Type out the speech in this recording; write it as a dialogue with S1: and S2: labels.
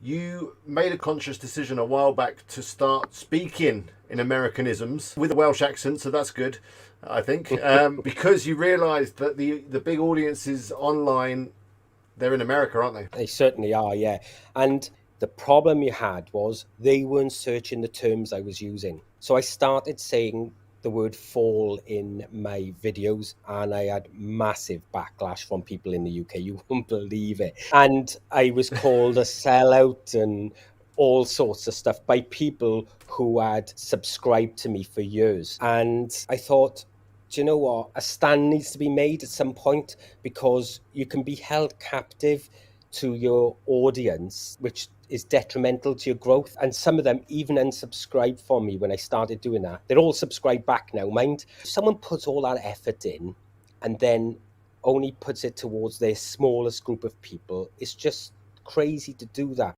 S1: you made a conscious decision a while back to start speaking in Americanisms with a Welsh accent, so that's good, I think, because you realised that the big audiences online, they're in America, aren't they?
S2: They certainly are, yeah. And the problem you had was they weren't searching the terms I was using. So I started saying the word fall in my videos, and I had massive backlash from people in the UK. You won't believe it. And I was called a sellout and all sorts of stuff by people who had subscribed to me for years. And I thought, do you know what? A stand needs to be made at some point, because you can be held captive to your audience, which is detrimental to your growth. And some of them even unsubscribed from me when I started doing that. They're all subscribed back now, mind. Someone puts all that effort in and then only puts it towards their smallest group of people. It's just crazy to do that.